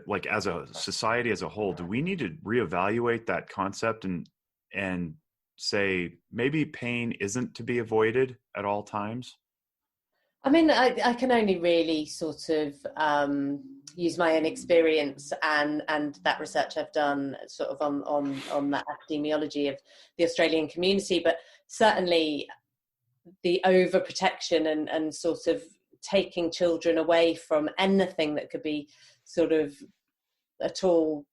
like as a society as a whole, do we need to reevaluate that concept and say maybe pain isn't to be avoided at all times? I mean, I can only really sort of use my own experience and that research I've done sort of on that epidemiology of the Australian community, but certainly the overprotection and sort of taking children away from anything that could be sort of at all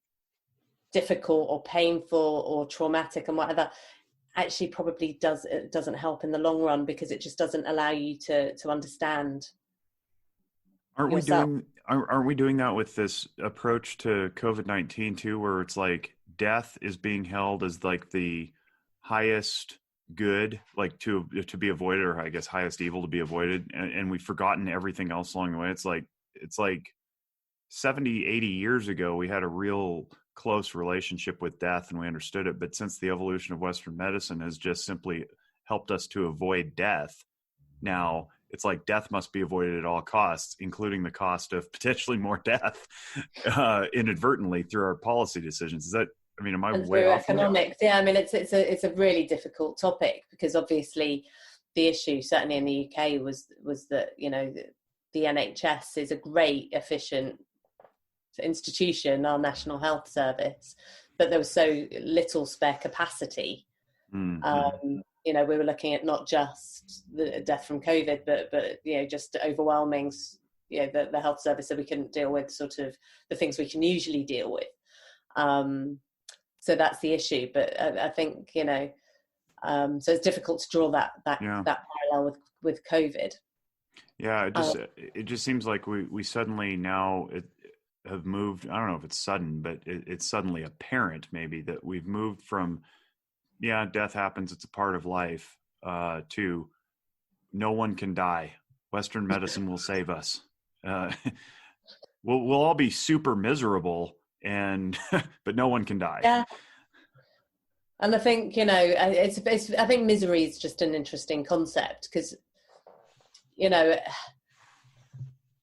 difficult or painful or traumatic and whatever actually probably doesn't help in the long run, because it just doesn't allow you to understand yourself. Aren't we doing that with this approach to COVID-19 too, where it's like death is being held as like the highest good, like to be avoided, or I guess highest evil to be avoided, and we've forgotten everything else along the way. It's like 70, 80 years ago, we had a real close relationship with death and we understood it. But since the evolution of Western medicine has just simply helped us to avoid death, now it's like death must be avoided at all costs, including the cost of potentially more death inadvertently through our policy decisions. Is that, I mean, am I way off? Economics? Yeah, I mean, it's a really difficult topic, because obviously the issue, certainly in the UK, was that, you know, the NHS is a great, efficient institution, our National Health Service, but there was so little spare capacity. Mm-hmm. You know, we were looking at not just the death from COVID, but you know, just overwhelming, you know, the health service, that we couldn't deal with sort of the things we can usually deal with. So that's the issue. But I think, you know, so it's difficult to draw that parallel with COVID. Yeah, it just seems like we suddenly now have moved. I don't know if it's sudden, but it's suddenly apparent maybe that we've moved from, yeah, death happens, it's a part of life, to no one can die. Western medicine will save us. We'll all be super miserable, but no one can die. Yeah. And I think, you know, I think misery is just an interesting concept, because, you know,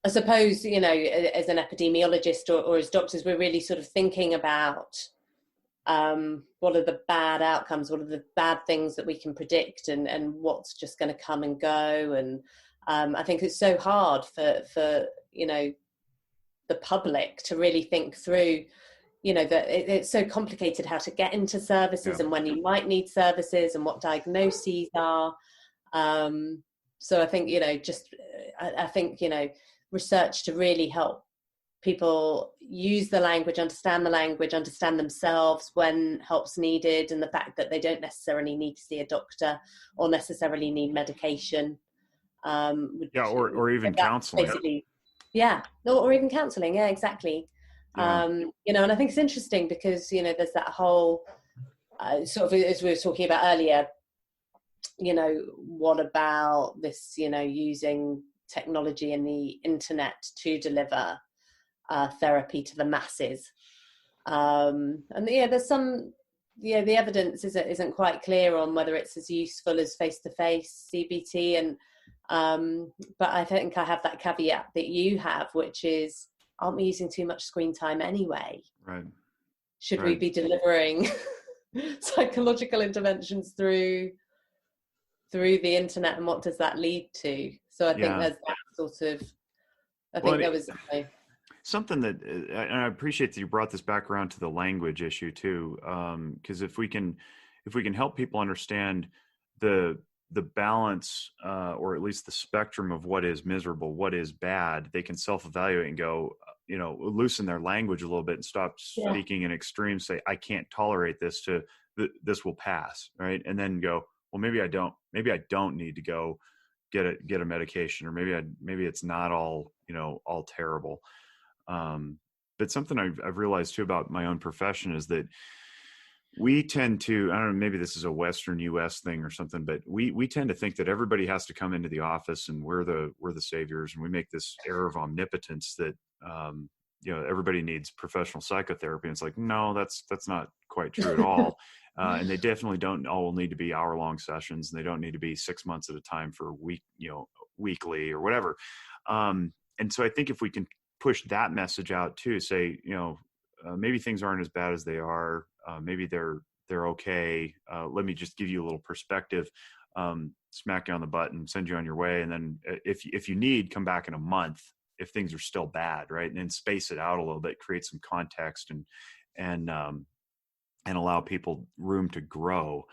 I suppose, you know, as an epidemiologist or as doctors, we're really sort of thinking about what are the bad outcomes, what are the bad things that we can predict, and what's just going to come and go. And I think it's so hard for you know, the public to really think through, you know, that it's so complicated how to get into services, and when you might need services, and what diagnoses are. So I think, you know, I think, you know, research to really help people use the language, understand themselves when help's needed, and the fact that they don't necessarily need to see a doctor or necessarily need medication. Or even counseling. Or even counseling. Yeah, exactly. Yeah. You know, and I think it's interesting because, you know, there's that whole sort of, as we were talking about earlier, you know, what about this, you know, using technology and the internet to deliver therapy to the masses, and there's some, the evidence isn't quite clear on whether it's as useful as face-to-face CBT, and but I think I have that caveat that you have, which is, aren't we using too much screen time anyway? Right. Should we be delivering psychological interventions through the internet, and what does that lead to? So I think there's that sort of, there was something that, and I appreciate that you brought this back around to the language issue too, because if we can help people understand the balance, or at least the spectrum of what is miserable, what is bad, they can self-evaluate and go, you know, loosen their language a little bit and stop speaking in extremes, say, I can't tolerate this, to this will pass, right? And then go, well, maybe I don't need to go get a medication, or maybe it's not all, you know, all terrible. But something I've realized too about my own profession is that we tend to, I don't know, maybe this is a Western US thing or something, but we tend to think that everybody has to come into the office and we're the saviors, and we make this air of omnipotence that, you know, everybody needs professional psychotherapy. And it's like, no, that's not quite true at all. And they definitely don't all need to be hour-long sessions, and they don't need to be 6 months at a time for weekly or whatever. And so I think if we can push that message out too. Say, maybe things aren't as bad as they are. Maybe they're okay. Let me just give you a little perspective, smack you on the butt and send you on your way. And then if you need, come back in a month if things are still bad, right? And then space it out a little bit, create some context and allow people room to grow,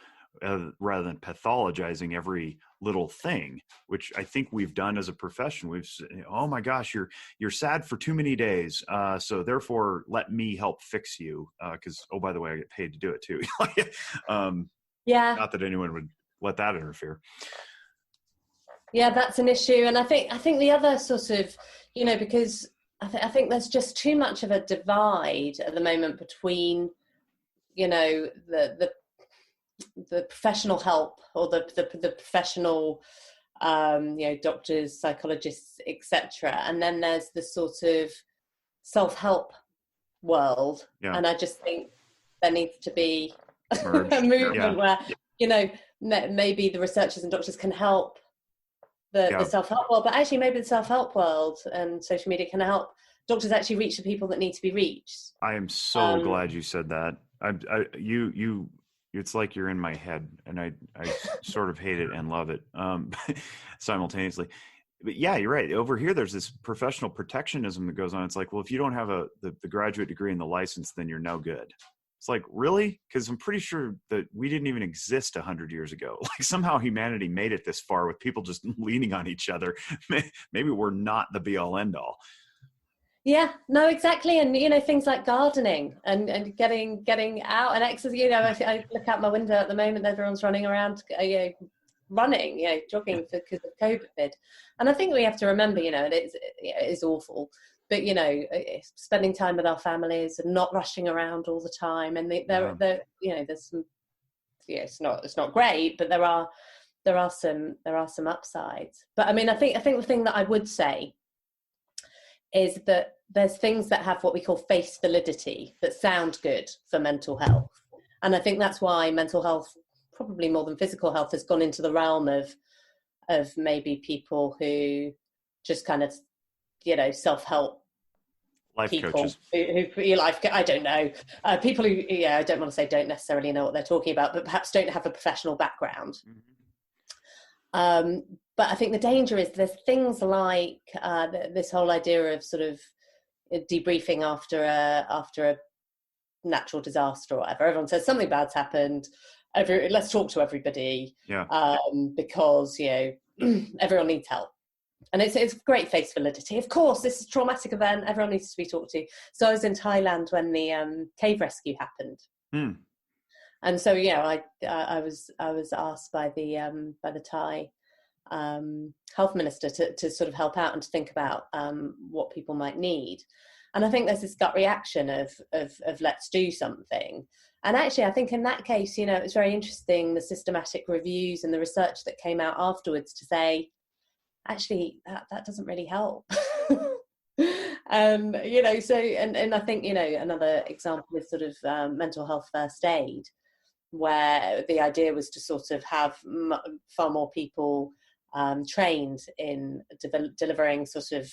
rather than pathologizing every little thing, which I think we've done as a profession. We've said, oh my gosh, you're sad for too many days, so therefore let me help fix you, because oh, by the way, I get paid to do it too. Yeah. Not that anyone would let that interfere. Yeah, that's an issue. And I think the other sort of, because I think there's just too much of a divide at the moment between, the professional help, or the professional, doctors, psychologists, etc. And then there's the sort of self-help world. Yeah. And I just think there needs to be a movement where, maybe the researchers and doctors can help the self-help world, but actually maybe the self-help world and social media can help doctors actually reach the people that need to be reached. I am so glad you said that. It's like you're in my head, and I sort of hate it and love it simultaneously. But yeah, you're right. Over here, there's this professional protectionism that goes on. It's like, well, if you don't have the graduate degree and the license, then you're no good. It's like, really? Because I'm pretty sure that we didn't even exist 100 years ago. Like somehow humanity made it this far with people just leaning on each other. Maybe we're not the be all end all. Yeah, no, exactly. And, things like gardening and getting out and exercise. I look out my window at the moment, everyone's running around, running, jogging because of COVID. And I think we have to remember, it is awful, but, spending time with our families and not rushing around all the time. And there's some, it's not great, but there are some upsides. But I mean, I think the thing that I would say is that there's things that have what we call face validity that sound good for mental health. And I think that's why mental health, probably more than physical health, has gone into the realm of maybe people who just kind of, self-help life people coaches. who life, I don't know, people who, I don't want to say don't necessarily know what they're talking about, but perhaps don't have a professional background. Mm-hmm. But I think the danger is there's things like this whole idea of sort of debriefing after a natural disaster or whatever. Everyone says something bad's happened. Let's talk to everybody. Yeah. Because everyone needs help, and it's great face validity. Of course, this is a traumatic event. Everyone needs to be talked to. So I was in Thailand when the cave rescue happened. Hmm. And so, I was asked by the Thai health minister to sort of help out and to think about what people might need. And I think there's this gut reaction of let's do something. And actually, I think in that case, it was very interesting, the systematic reviews and the research that came out afterwards to say, actually, that doesn't really help. So, and I think, another example is sort of mental health first aid, where the idea was to sort of have far more people trained in delivering sort of,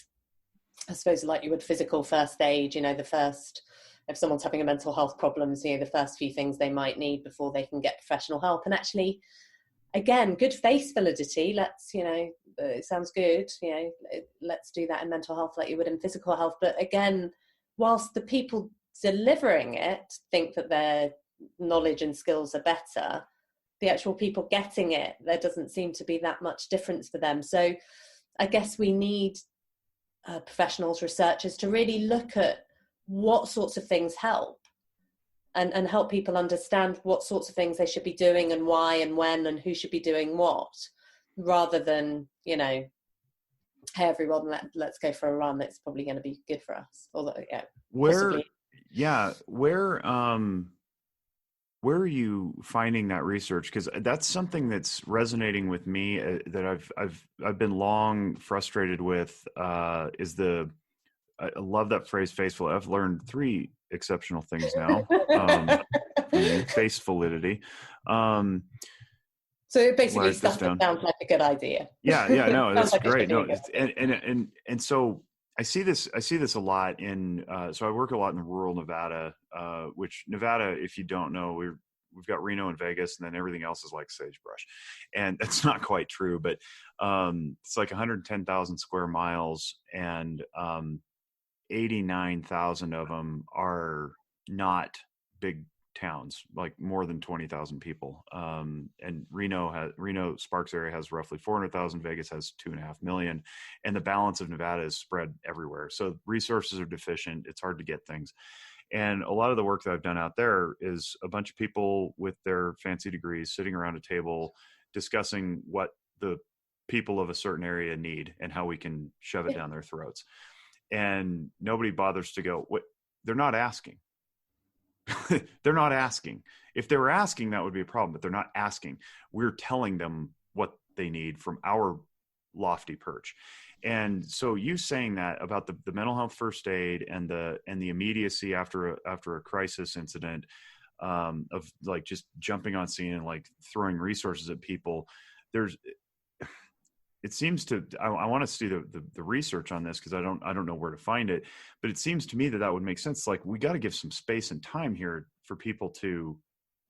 I suppose, like you would physical first aid, if someone's having a mental health problems, the first few things they might need before they can get professional help. And actually, again, good face validity. Let's, it sounds good, let's do that in mental health like you would in physical health. But again, whilst the people delivering it think that their knowledge and skills are better, the actual people getting it, there doesn't seem to be that much difference for them. So I guess we need professionals, researchers to really look at what sorts of things help and help people understand what sorts of things they should be doing and why and when and who should be doing what, rather than, hey everyone, let's go for a run. It's probably going to be good for us. Although, where are you finding that research? Because that's something that's resonating with me that I've been long frustrated with. I love that phrase, faceful. I've learned 3 exceptional things now. Face validity. So it basically stuff that sounds like a good idea. Yeah, no, that's great. No, and so I see this a lot in, so I work a lot in rural Nevada, which Nevada, if you don't know, we've got Reno and Vegas, and then everything else is like sagebrush. And that's not quite true, but it's like 110,000 square miles, and 89,000 of them are not big towns, like more than 20,000 people. And Reno Sparks area has roughly 400,000. Vegas has 2.5 million, and the balance of Nevada is spread everywhere. So resources are deficient. It's hard to get things. And a lot of the work that I've done out there is a bunch of people with their fancy degrees sitting around a table discussing what the people of a certain area need and how we can shove it down their throats. And nobody bothers to go, what? They're not asking. They're not asking. If they were asking, that would be a problem, but they're not asking. We're telling them what they need from our lofty perch. And so you saying that about the mental health first aid and the immediacy after a crisis incident, of like just jumping on scene and like throwing resources at people, it seems to, I want to see the research on this, because I don't know where to find it, but it seems to me that would make sense. Like, we got to give some space and time here for people to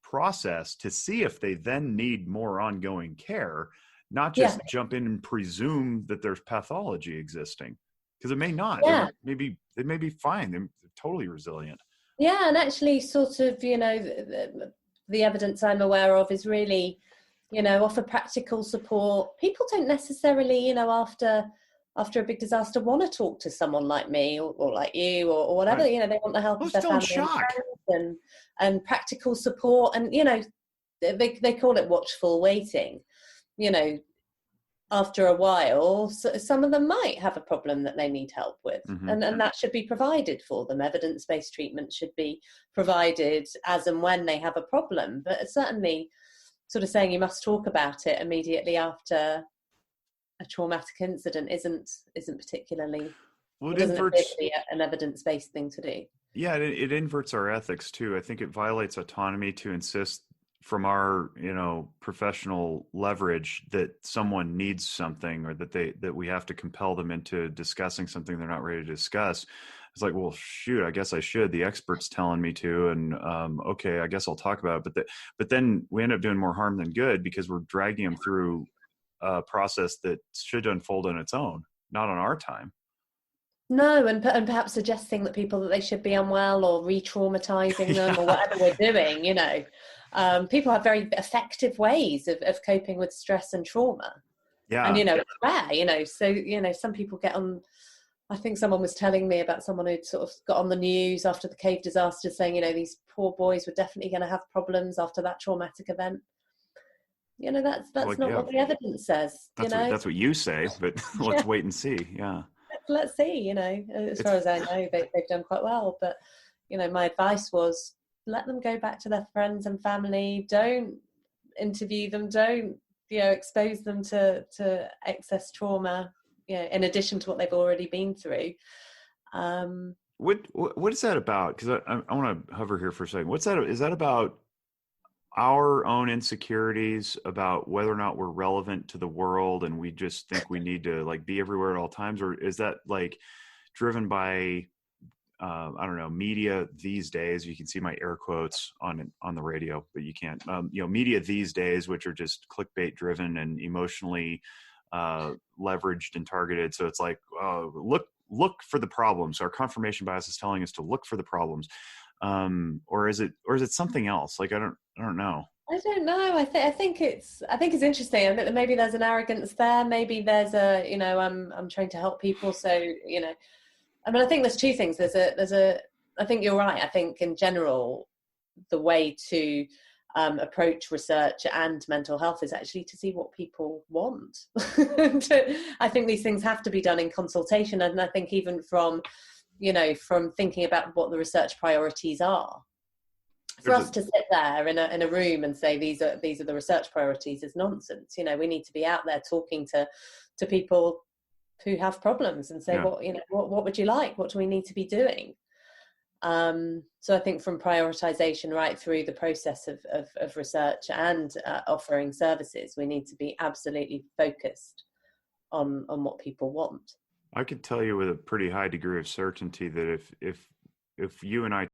process, to see if they then need more ongoing care, not just jump in and presume that there's pathology existing, because it may not. They may be fine. They're totally resilient. Yeah, and actually sort of, the evidence I'm aware of is really, offer practical support. People don't necessarily, after a big disaster, want to talk to someone like me or like you or whatever. Right. They want the help of their family and friends and practical support. And, they call it watchful waiting. After a while, some of them might have a problem that they need help with, and that should be provided for them. Evidence-based treatment should be provided as and when they have a problem. But certainly, sort of saying you must talk about it immediately after a traumatic incident isn't particularly, it doesn't appear to be an evidence-based thing to do. Yeah, it inverts our ethics too. I think it violates autonomy to insist from our, professional leverage that someone needs something, or that we have to compel them into discussing something they're not ready to discuss. It's like, well, shoot, I guess I should. The expert's telling me to, and okay, I guess I'll talk about it. But then we end up doing more harm than good, because we're dragging them through a process that should unfold on its own, not on our time. No, and perhaps suggesting that they should be unwell, or re-traumatizing them, or whatever we're doing. People have very effective ways of coping with stress and trauma. Yeah, and it's rare. So some people get on. I think someone was telling me about someone who'd sort of got on the news after the cave disaster, saying, these poor boys were definitely going to have problems after that traumatic event. That's not what the evidence says. That's what you say, but let's wait and see. Yeah. Let's see. As far as I know, they've done quite well. But my advice was, let them go back to their friends and family. Don't interview them. Don't expose them to excess trauma. In addition to what they've already been through. What is that about? Because I want to hover here for a second. What's that? Is that about our own insecurities about whether or not we're relevant to the world, and we just think we need to like be everywhere at all times, or is that like driven by I don't know, media these days? You can see my air quotes on the radio, but you can't. Media these days, which are just clickbait driven and emotionally leveraged and targeted. So it's like, look for the problems. Our confirmation bias is telling us to look for the problems. Or is it something else? Like, I don't know. I don't know. I think it's interesting. I think that maybe there's an arrogance there. Maybe there's I'm trying to help people. So, I think there's two things. I think you're right. I think in general, the way to approach research and mental health is actually to see what people want. I think these things have to be done in consultation. And I think even from thinking about what the research priorities are, for us to sit there in a room and say these are the research priorities is nonsense. We need to be out there talking to people who have problems and say, what would you like? What do we need to be doing? So I think from prioritization right through the process of research and offering services, we need to be absolutely focused on what people want. I could tell you with a pretty high degree of certainty that if you and I